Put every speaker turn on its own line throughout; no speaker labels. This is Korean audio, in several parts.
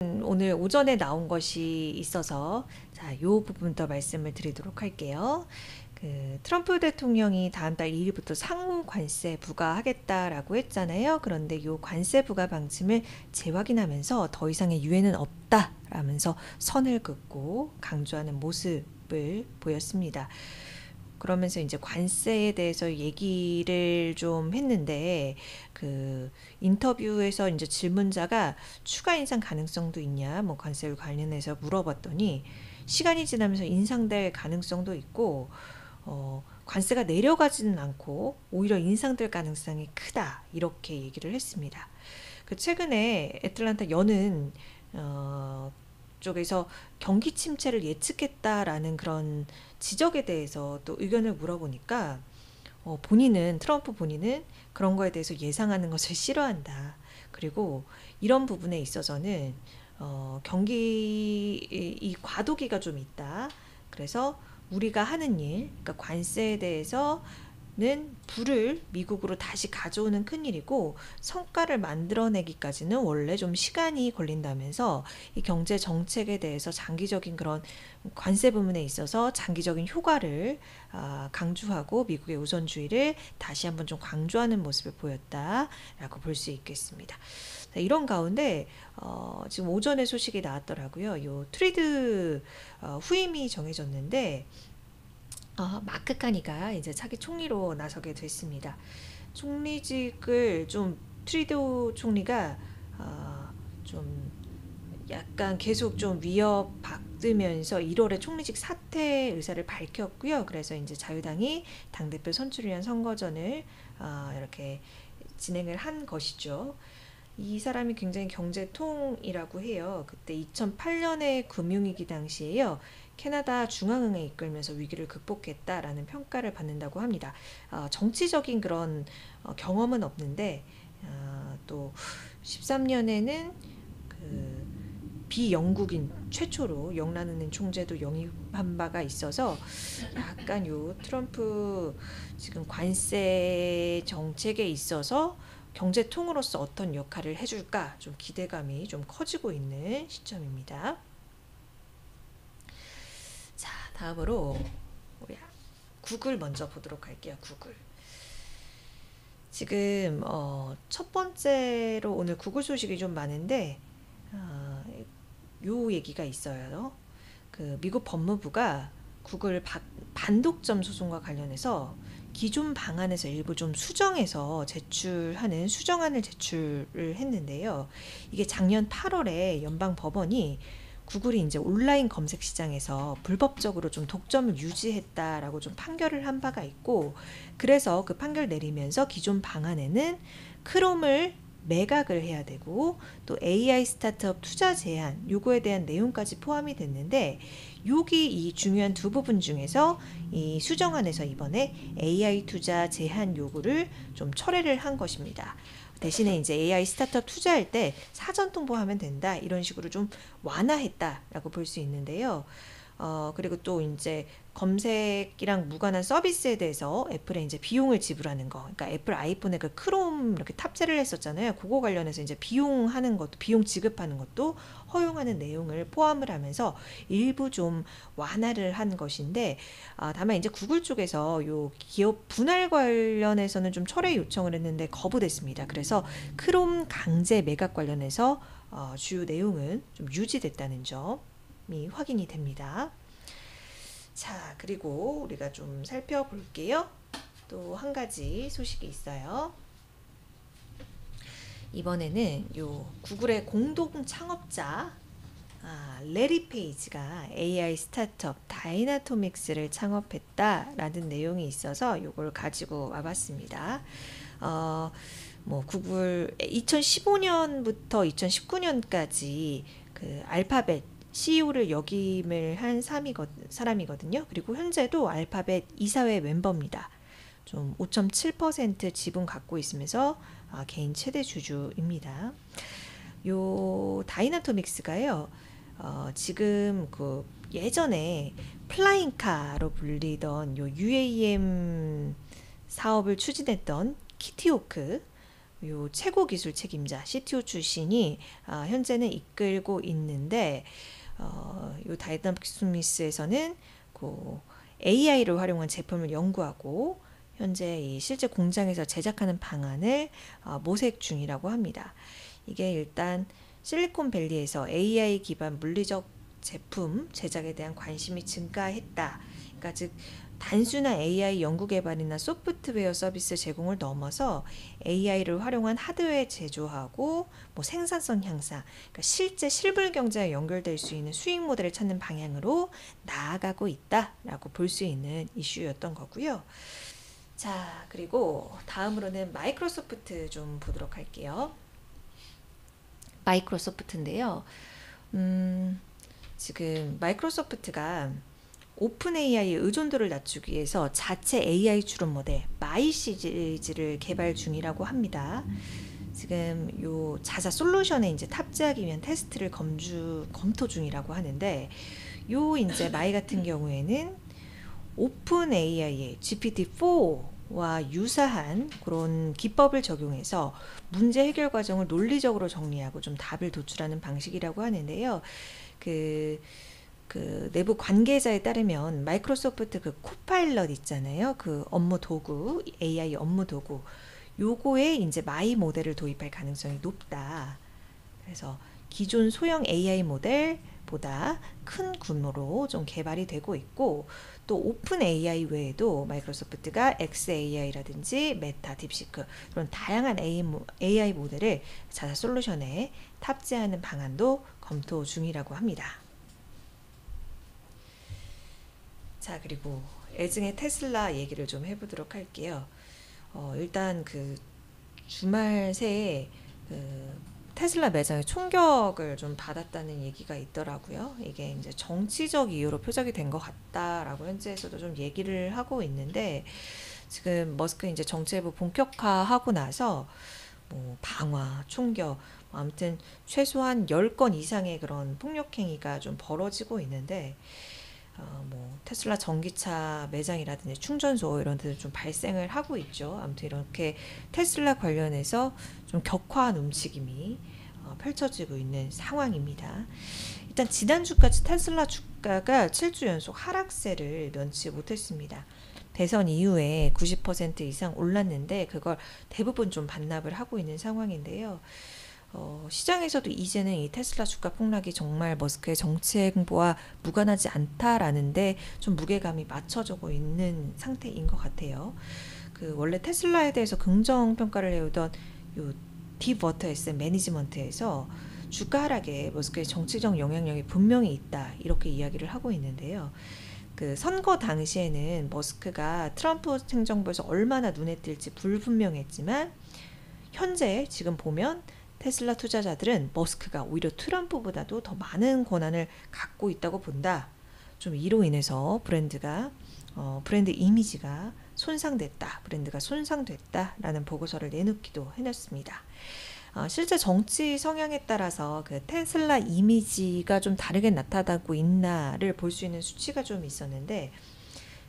오늘 오전에 나온 것이 있어서 요 부분부터 말씀을 드리도록 할게요. 트럼프 대통령이 다음 달 2일부터 상호 관세 부과하겠다라고 했잖아요. 그런데 요 관세 부과 방침을 재확인하면서 더 이상의 유예는 없다라면서 선을 긋고 강조하는 모습을 보였습니다. 그러면서 이제 관세에 대해서 얘기를 좀 했는데 인터뷰에서 이제 질문자가 추가 인상 가능성도 있냐 뭐 관세율 관련해서 물어봤더니 시간이 지나면서 인상될 가능성도 있고 관세가 내려가지는 않고 오히려 인상될 가능성이 크다 이렇게 얘기를 했습니다. 최근에 애틀란타 여는 쪽에서 경기 침체를 예측했다라는 그런 지적에 대해서 또 의견을 물어보니까 트럼프 본인은 그런 거에 대해서 예상하는 것을 싫어한다. 그리고 이런 부분에 있어서는 경기 이 과도기가 좀 있다. 그래서 우리가 하는 일, 그러니까 관세에 대해서는 불을 미국으로 다시 가져오는 큰일이고 성과를 만들어내기까지는 원래 좀 시간이 걸린다면서 이 경제 정책에 대해서 장기적인 그런 관세 부분에 있어서 장기적인 효과를 강조하고 미국의 우선주의를 다시 한번 좀 강조하는 모습을 보였다라고 볼 수 있겠습니다. 이런 가운데 지금 오전에 소식이 나왔더라고요. 요 트레이드 후임이 정해졌는데 마크 카니가 이제 차기 총리로 나서게 됐습니다. 총리직을 좀 트리도 총리가 좀 약간 계속 좀 위협받으면서 1월에 총리직 사퇴 의사를 밝혔고요. 그래서 이제 자유당이 당대표 선출을 위한 선거전을 이렇게 진행을 한 것이죠. 이 사람이 굉장히 경제통이라고 해요. 그때 2008년에 금융위기 당시에요. 캐나다 중앙은행에 이끌면서 위기를 극복했다라는 평가를 받는다고 합니다. 정치적인 그런 경험은 없는데 또 13년에는 비영국인 최초로 영란은행 총재도 영입한 바가 있어서 약간 요 트럼프 지금 관세 정책에 있어서 경제통으로서 어떤 역할을 해줄까 좀 기대감이 좀 커지고 있는 시점입니다. 자, 다음으로 우리 구글 먼저 보도록 할게요. 구글. 지금 첫 번째로 오늘 구글 소식이 좀 많은데 요 얘기가 있어요. 미국 법무부가 구글 반독점 소송과 관련해서 기존 방안에서 일부 좀 수정해서 수정안을 제출을 했는데요. 이게 작년 8월에 연방 법원이 구글이 이제 온라인 검색 시장에서 불법적으로 좀 독점을 유지했다라고 좀 판결을 한 바가 있고, 그래서 그 판결 내리면서 기존 방안에는 크롬을 매각을 해야 되고 또 AI 스타트업 투자 제한 요거에 대한 내용까지 포함이 됐는데, 여기 이 중요한 두 부분 중에서 이 수정안에서 이번에 AI 투자 제한 요구를 좀 철회를 한 것입니다. 대신에 이제 AI 스타트업 투자할 때 사전 통보하면 된다 이런 식으로 좀 완화했다라고 볼 수 있는데요. 그리고 또 이제 검색이랑 무관한 서비스에 대해서 애플에 이제 비용을 지불하는 거. 그러니까 애플 아이폰에 그 크롬 이렇게 탑재를 했었잖아요. 그거 관련해서 이제 비용 지급하는 것도 허용하는 내용을 포함을 하면서 일부 좀 완화를 한 것인데, 다만 이제 구글 쪽에서 요 기업 분할 관련해서는 좀 철회 요청을 했는데 거부됐습니다. 그래서 크롬 강제 매각 관련해서 주요 내용은 좀 유지됐다는 점이 확인이 됩니다. 자, 그리고 우리가 좀 살펴볼게요. 또 한 가지 소식이 있어요. 이번에는 요 구글의 공동 창업자 레리 페이지가 AI 스타트업 다이나토믹스를 창업했다라는 내용이 있어서 요걸 가지고 와봤습니다. 구글 2015년부터 2019년까지 알파벳 CEO를 역임을 한 사람이거든요. 그리고 현재도 알파벳 이사회 멤버입니다. 좀 5.7% 지분 갖고 있으면서 개인 최대 주주입니다. 요 다이나토믹스가요. 지금 예전에 플라잉카로 불리던 요 UAM 사업을 추진했던 키티호크, 요 최고 기술 책임자 CTO 출신이 현재는 이끌고 있는데 요 다이나믹 스미스에서는 그 AI를 활용한 제품을 연구하고 현재 이 실제 공장에서 제작하는 방안을 모색 중이라고 합니다. 이게 일단 실리콘밸리에서 AI 기반 물리적 제품 제작에 대한 관심이 증가했다. 그러니까 즉 단순한 AI 연구 개발이나 소프트웨어 서비스 제공을 넘어서 AI를 활용한 하드웨어 제조하고 뭐 생산성 향상, 그러니까 실제 실물 경제와 연결될 수 있는 수익 모델을 찾는 방향으로 나아가고 있다라고 볼 수 있는 이슈였던 거고요. 자, 그리고 다음으로는 마이크로소프트 좀 보도록 할게요. 마이크로소프트인데요. 지금 마이크로소프트가 오픈 AI의 의존도를 낮추기 위해서 자체 AI 추론 모델 마이 시리즈를 개발 중이라고 합니다. 지금 요 자사 솔루션에 이제 탑재하기 위한 테스트를 검토 중이라고 하는데, 요 이제 마이 같은 경우에는 오픈 AI의 GPT-4와 유사한 그런 기법을 적용해서 문제 해결 과정을 논리적으로 정리하고 좀 답을 도출하는 방식이라고 하는데요. 그 내부 관계자에 따르면 마이크로소프트 그 코파일럿 있잖아요. 그 업무 도구, AI 업무 도구. 요거에 이제 마이 모델을 도입할 가능성이 높다. 그래서 기존 소형 AI 모델보다 큰 규모로 좀 개발이 되고 있고, 또 오픈 AI 외에도 마이크로소프트가 XAI라든지 메타, 딥시크 그런 다양한 AI 모델을 자사 솔루션에 탑재하는 방안도 검토 중이라고 합니다. 자, 그리고 애증의 테슬라 얘기를 좀 해보도록 할게요. 일단 그 주말 새에 테슬라 매장에 총격을 좀 받았다는 얘기가 있더라고요. 이게 이제 정치적 이유로 표적이 된 것 같다라고 현지에서도 좀 얘기를 하고 있는데, 지금 머스크 이제 정치회부 본격화하고 나서 뭐 방화, 총격, 아무튼 최소한 10건 이상의 그런 폭력행위가 좀 벌어지고 있는데, 뭐 테슬라 전기차 매장이라든지 충전소 이런 데도 좀 발생을 하고 있죠. 아무튼 이렇게 테슬라 관련해서 좀 격화한 움직임이 펼쳐지고 있는 상황입니다. 일단 지난주까지 테슬라 주가가 7주 연속 하락세를 면치 못했습니다. 대선 이후에 90% 이상 올랐는데 그걸 대부분 좀 반납을 하고 있는 상황인데요. 시장에서도 이제는 이 테슬라 주가 폭락이 정말 머스크의 정치 행보와 무관하지 않다라는데 좀 무게감이 맞춰지고 있는 상태인 것 같아요. 그 원래 테슬라에 대해서 긍정 평가를 해오던 요 딥워터 에셋 매니지먼트에서 주가 하락에 머스크의 정치적 영향력이 분명히 있다 이렇게 이야기를 하고 있는데요. 그 선거 당시에는 머스크가 트럼프 행정부에서 얼마나 눈에 띌지 불분명했지만, 현재 지금 보면 테슬라 투자자들은 머스크가 오히려 트럼프보다도 더 많은 권한을 갖고 있다고 본다. 좀 이로 인해서 브랜드 이미지가 손상됐다. 브랜드가 손상됐다라는 보고서를 내놓기도 해놨습니다. 실제 정치 성향에 따라서 그 테슬라 이미지가 좀 다르게 나타나고 있나를 볼 수 있는 수치가 좀 있었는데,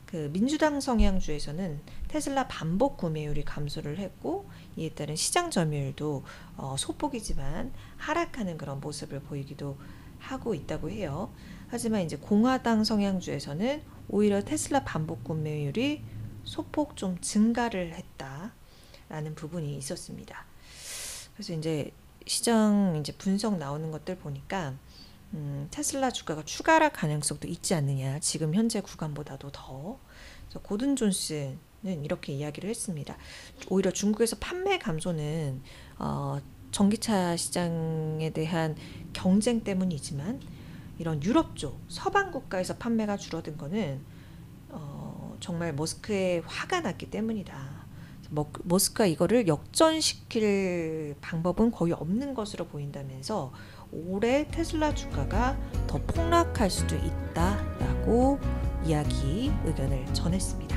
그 민주당 성향주에서는 테슬라 반복 구매율이 감소를 했고, 이에 따른 시장 점유율도 소폭이지만 하락하는 그런 모습을 보이기도 하고 있다고 해요. 하지만 이제 공화당 성향주에서는 오히려 테슬라 반복 구매율이 소폭 좀 증가를 했다라는 부분이 있었습니다. 그래서 이제 시장 이제 분석 나오는 것들 보니까 테슬라 주가가 추가 하락 가능성도 있지 않느냐. 지금 현재 구간보다도 더. 그래서 고든 존스는 이렇게 이야기를 했습니다. 오히려 중국에서 판매 감소는 전기차 시장에 대한 경쟁 때문이지만, 이런 유럽 쪽 서방 국가에서 판매가 줄어든 거는 정말 머스크의 화가 났기 때문이다. 머스크가 이거를 역전시킬 방법은 거의 없는 것으로 보인다면서 올해 테슬라 주가가 더 폭락할 수도 있다라고 의견을 전했습니다.